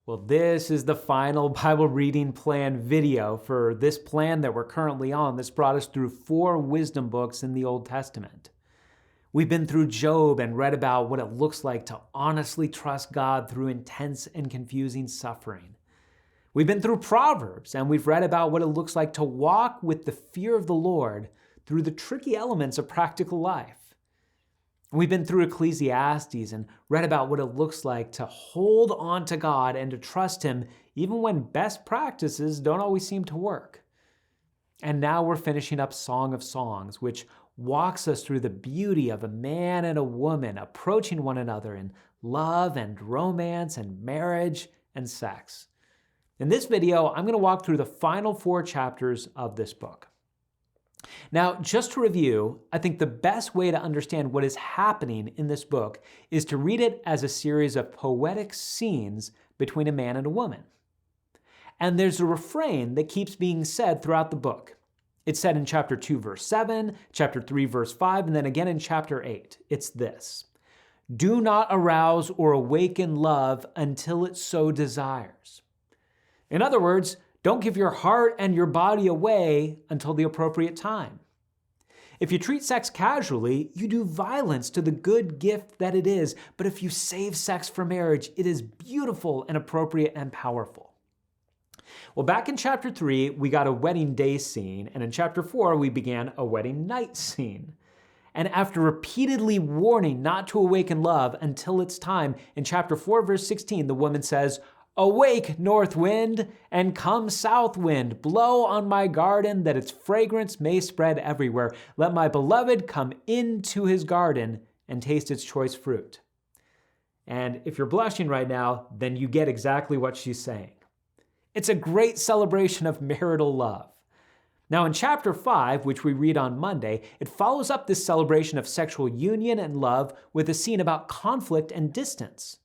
Well, this is the final Bible reading plan video for this plan that we're currently on that's brought us through 4 wisdom books in the Old Testament. We've been through Job and read about what it looks like to honestly trust God through intense and confusing suffering. We've been through Proverbs and we've read about what it looks like to walk with the fear of the Lord through the tricky elements of practical life. We've been through Ecclesiastes and read about what it looks like to hold on to God and to trust Him even when best practices don't always seem to work. And now we're finishing up Song of Songs, which walks us through the beauty of a man and a woman approaching one another in love and romance and marriage and sex. In this video, I'm going to walk through the final 4 chapters of this book. Now, just to review, I think the best way to understand what is happening in this book is to read it as a series of poetic scenes between a man and a woman. And there's a refrain that keeps being said throughout the book. It's said in chapter 2, verse 7, chapter 3, verse 5, and then again in chapter 8. It's this: "Do not arouse or awaken love until it so desires." In other words, don't give your heart and your body away until the appropriate time. If you treat sex casually, you do violence to the good gift that it is. But if you save sex for marriage, it is beautiful and appropriate and powerful. Well, back in chapter 3, we got a wedding day scene, and in chapter 4, we began a wedding night scene. And after repeatedly warning not to awaken love until it's time, in chapter 4, verse 16, the woman says, "Awake, north wind, and come south wind, blow on my garden that its fragrance may spread everywhere. Let my beloved come into his garden and taste its choice fruit." And if you're blushing right now, then you get exactly what she's saying. It's a great celebration of marital love. Now in chapter 5, which we read on Monday, it follows up this celebration of sexual union and love with a scene about conflict and distance.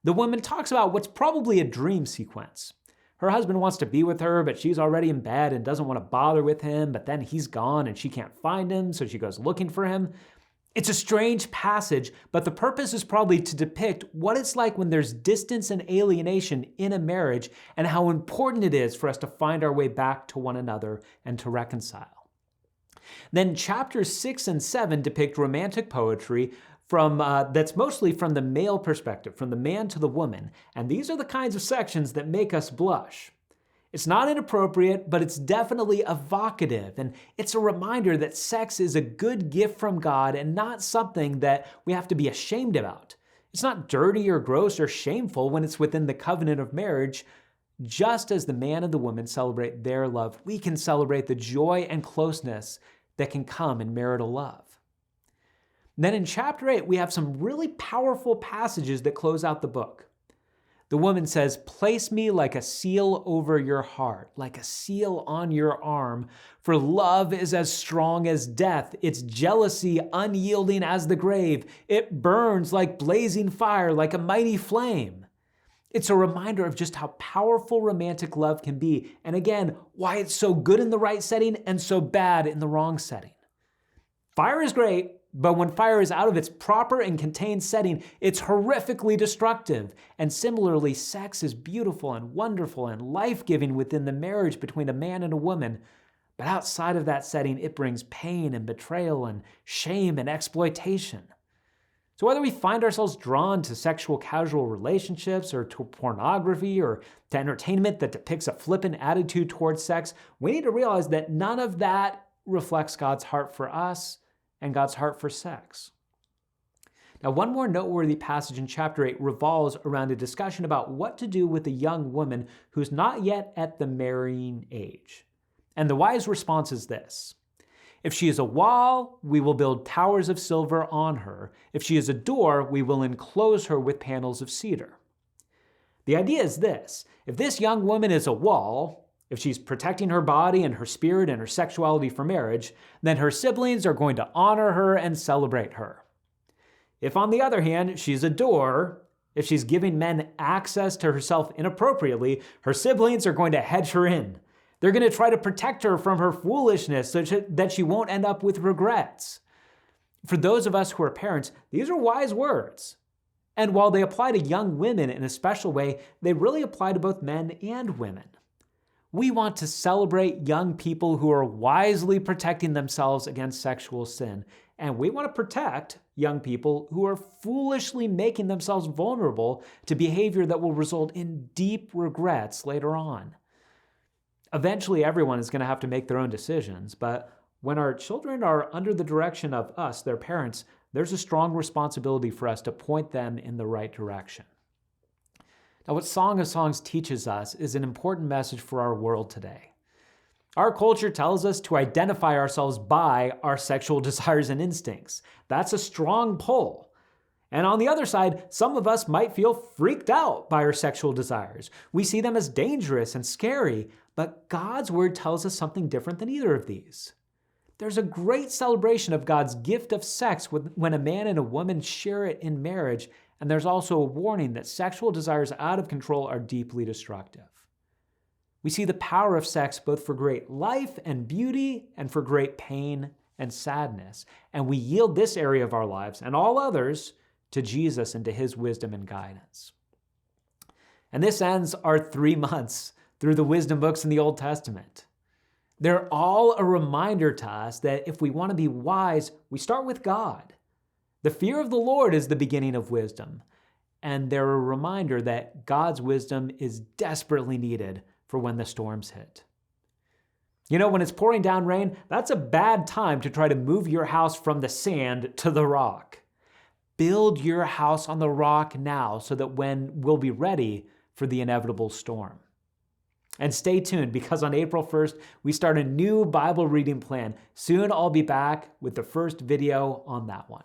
The woman talks about what's probably a dream sequence. Her husband wants to be with her, but she's already in bed and doesn't want to bother with him, but then he's gone and she can't find him, so she goes looking for him. It's a strange passage, but the purpose is probably to depict what it's like when there's distance and alienation in a marriage and how important it is for us to find our way back to one another and to reconcile. Then chapters 6 and 7 depict romantic poetry that's mostly from the male perspective, from the man to the woman. And these are the kinds of sections that make us blush. It's not inappropriate, but it's definitely evocative. And it's a reminder that sex is a good gift from God and not something that we have to be ashamed about. It's not dirty or gross or shameful when it's within the covenant of marriage. Just as the man and the woman celebrate their love, we can celebrate the joy and closeness that can come in marital love. Then in chapter 8, we have some really powerful passages that close out the book. The woman says, "Place me like a seal over your heart, like a seal on your arm, for love is as strong as death, its jealousy unyielding as the grave. It burns like blazing fire, like a mighty flame." It's a reminder of just how powerful romantic love can be, and again, why it's so good in the right setting and so bad in the wrong setting. Fire is great, but when fire is out of its proper and contained setting, it's horrifically destructive. And similarly, sex is beautiful and wonderful and life-giving within the marriage between a man and a woman. But outside of that setting, it brings pain and betrayal and shame and exploitation. So whether we find ourselves drawn to sexual casual relationships or to pornography or to entertainment that depicts a flippant attitude towards sex, we need to realize that none of that reflects God's heart for us and God's heart for sex. Now, one more noteworthy passage in chapter 8 revolves around a discussion about what to do with a young woman who's not yet at the marrying age. And the wise response is this: "If she is a wall, we will build towers of silver on her. If she is a door, we will enclose her with panels of cedar." The idea is this: if this young woman is a wall, if she's protecting her body and her spirit and her sexuality for marriage, then her siblings are going to honor her and celebrate her. If, on the other hand, she's a door, if she's giving men access to herself inappropriately, her siblings are going to hedge her in. They're going to try to protect her from her foolishness so that she won't end up with regrets. For those of us who are parents, these are wise words. And while they apply to young women in a special way, they really apply to both men and women. We want to celebrate young people who are wisely protecting themselves against sexual sin. And we want to protect young people who are foolishly making themselves vulnerable to behavior that will result in deep regrets later on. Eventually, everyone is going to have to make their own decisions, but when our children are under the direction of us, their parents, there's a strong responsibility for us to point them in the right direction. Now, what Song of Songs teaches us is an important message for our world today. Our culture tells us to identify ourselves by our sexual desires and instincts. That's a strong pull. And on the other side, some of us might feel freaked out by our sexual desires. We see them as dangerous and scary, but God's word tells us something different than either of these. There's a great celebration of God's gift of sex when a man and a woman share it in marriage, and there's also a warning that sexual desires out of control are deeply destructive. We see the power of sex both for great life and beauty and for great pain and sadness, and we yield this area of our lives and all others to Jesus and to his wisdom and guidance. And this ends our 3 months through the wisdom books in the Old Testament. They're all a reminder to us that if we want to be wise, we start with God. The fear of the Lord is the beginning of wisdom, and they're a reminder that God's wisdom is desperately needed for when the storms hit. You know, when it's pouring down rain, that's a bad time to try to move your house from the sand to the rock. Build your house on the rock now so that we'll be ready for the inevitable storm. And stay tuned, because on April 1st, we start a new Bible reading plan. Soon I'll be back with the first video on that one.